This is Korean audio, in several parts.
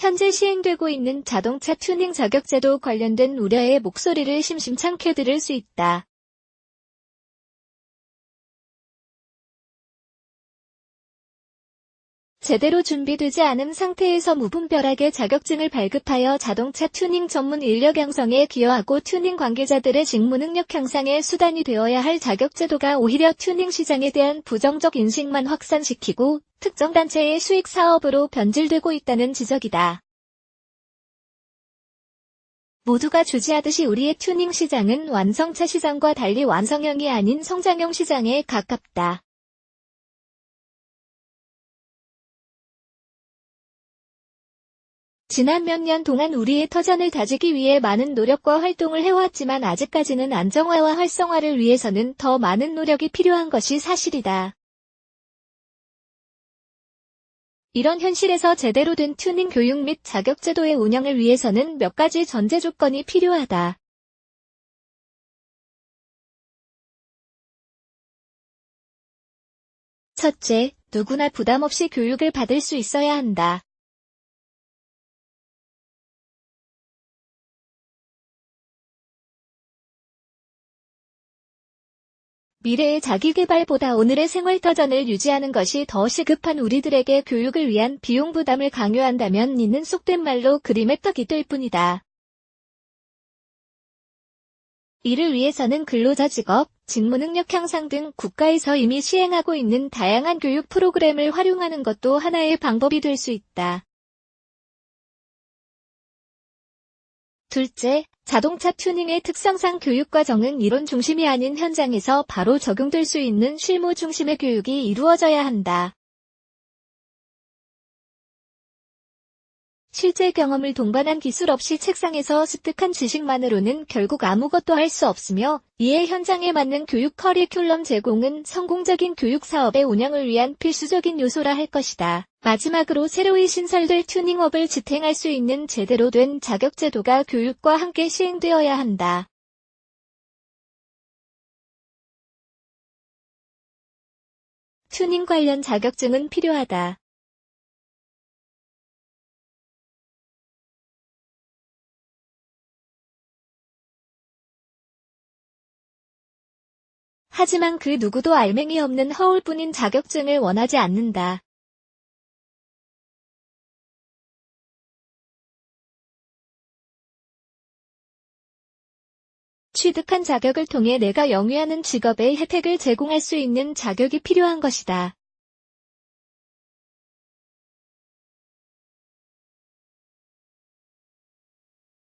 현재 시행되고 있는 자동차 튜닝 자격제도 관련된 우려의 목소리를 심심찮게 들을 수 있다. 제대로 준비되지 않은 상태에서 무분별하게 자격증을 발급하여 자동차 튜닝 전문 인력 양성에 기여하고 튜닝 관계자들의 직무 능력 향상의 수단이 되어야 할 자격제도가 오히려 튜닝 시장에 대한 부정적 인식만 확산시키고 특정 단체의 수익 사업으로 변질되고 있다는 지적이다. 모두가 주지하듯이 우리의 튜닝 시장은 완성차 시장과 달리 완성형이 아닌 성장형 시장에 가깝다. 지난 몇 년 동안 우리의 터전을 다지기 위해 많은 노력과 활동을 해왔지만 아직까지는 안정화와 활성화를 위해서는 더 많은 노력이 필요한 것이 사실이다. 이런 현실에서 제대로 된 튜닝 교육 및 자격제도의 운영을 위해서는 몇 가지 전제 조건이 필요하다. 첫째, 누구나 부담 없이 교육을 받을 수 있어야 한다. 미래의 자기계발보다 오늘의 생활터전을 유지하는 것이 더 시급한 우리들에게 교육을 위한 비용 부담을 강요한다면 이는 속된 말로 그림의 떡이 될 뿐이다. 이를 위해서는 근로자 직업, 직무 능력 향상 등 국가에서 이미 시행하고 있는 다양한 교육 프로그램을 활용하는 것도 하나의 방법이 될 수 있다. 둘째, 자동차 튜닝의 특성상 교육과정은 이론 중심이 아닌 현장에서 바로 적용될 수 있는 실무 중심의 교육이 이루어져야 한다. 실제 경험을 동반한 기술 없이 책상에서 습득한 지식만으로는 결국 아무것도 할 수 없으며 이에 현장에 맞는 교육 커리큘럼 제공은 성공적인 교육 사업의 운영을 위한 필수적인 요소라 할 것이다. 마지막으로 새로이 신설될 튜닝업을 지탱할 수 있는 제대로 된 자격제도가 교육과 함께 시행되어야 한다. 튜닝 관련 자격증은 필요하다. 하지만 그 누구도 알맹이 없는 허울뿐인 자격증을 원하지 않는다. 취득한 자격을 통해 내가 영위하는 직업의 혜택을 제공할 수 있는 자격이 필요한 것이다.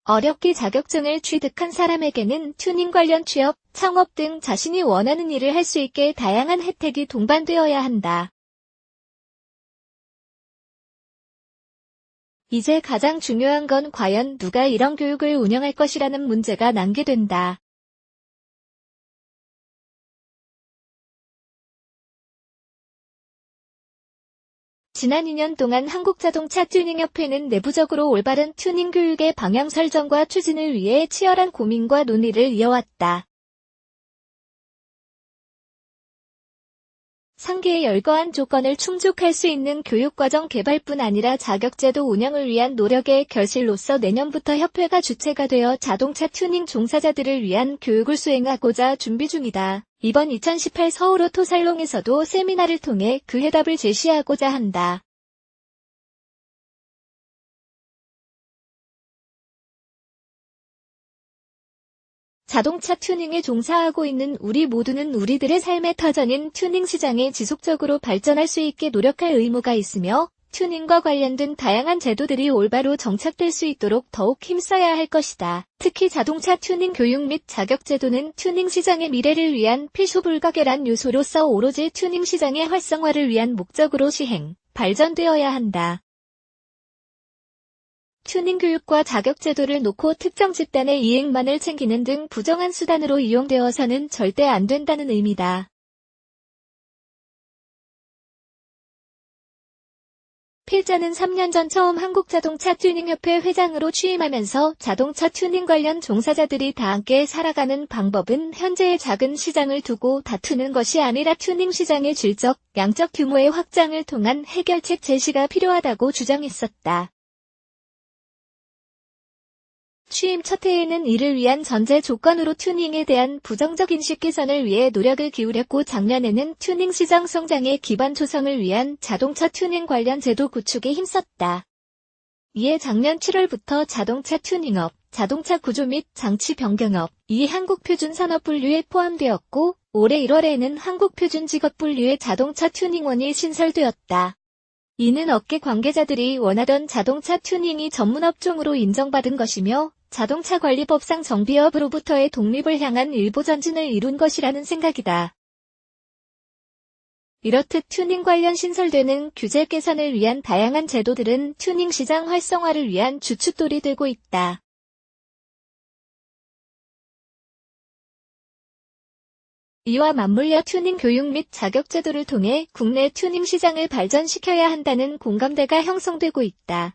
어렵게 자격증을 취득한 사람에게는 튜닝 관련 취업, 창업 등 자신이 원하는 일을 할 수 있게 다양한 혜택이 동반되어야 한다. 이제 가장 중요한 건 과연 누가 이런 교육을 운영할 것이라는 문제가 난게된다. 지난 2년 동안 한국자동차 튜닝협회는 내부적으로 올바른 튜닝 교육의 방향 설정과 추진을 위해 치열한 고민과 논의를 이어왔다. 상계의 열거한 조건을 충족할 수 있는 교육과정 개발뿐 아니라 자격제도 운영을 위한 노력의 결실로서 내년부터 협회가 주체가 되어 자동차 튜닝 종사자들을 위한 교육을 수행하고자 준비 중이다. 이번 2018 서울오토 살롱에서도 세미나를 통해 그 해답을 제시하고자 한다. 자동차 튜닝에 종사하고 있는 우리 모두는 우리들의 삶의 터전인 튜닝 시장에 지속적으로 발전할 수 있게 노력할 의무가 있으며 튜닝과 관련된 다양한 제도들이 올바로 정착될 수 있도록 더욱 힘써야 할 것이다. 특히 자동차 튜닝 교육 및 자격제도는 튜닝 시장의 미래를 위한 필수불가결한 요소로서 오로지 튜닝 시장의 활성화를 위한 목적으로 시행, 발전되어야 한다. 튜닝 교육과 자격제도를 놓고 특정 집단의 이익만을 챙기는 등 부정한 수단으로 이용되어서는 절대 안 된다는 의미다. 필자는 3년 전 처음 한국자동차 튜닝협회 회장으로 취임하면서 자동차 튜닝 관련 종사자들이 다 함께 살아가는 방법은 현재의 작은 시장을 두고 다투는 것이 아니라 튜닝 시장의 질적, 양적 규모의 확장을 통한 해결책 제시가 필요하다고 주장했었다. 취임 첫 해에는 이를 위한 전제 조건으로 튜닝에 대한 부정적 인식 개선을 위해 노력을 기울였고 작년에는 튜닝 시장 성장의 기반 조성을 위한 자동차 튜닝 관련 제도 구축에 힘썼다. 이에 작년 7월부터 자동차 튜닝업, 자동차 구조 및 장치 변경업, 이 한국표준산업 분류에 포함되었고 올해 1월에는 한국표준직업 분류의 자동차 튜닝원이 신설되었다. 이는 업계 관계자들이 원하던 자동차 튜닝이 전문업종으로 인정받은 것이며 자동차 관리법상 정비업으로부터의 독립을 향한 일보 전진을 이룬 것이라는 생각이다. 이렇듯 튜닝 관련 신설되는 규제 개선을 위한 다양한 제도들은 튜닝 시장 활성화를 위한 주춧돌이 되고 있다. 이와 맞물려 튜닝 교육 및 자격 제도를 통해 국내 튜닝 시장을 발전시켜야 한다는 공감대가 형성되고 있다.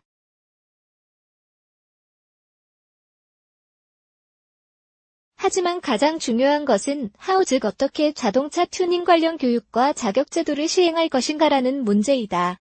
하지만 가장 중요한 것은 how 즉 어떻게 자동차 튜닝 관련 교육과 자격 제도를 시행할 것인가라는 문제이다.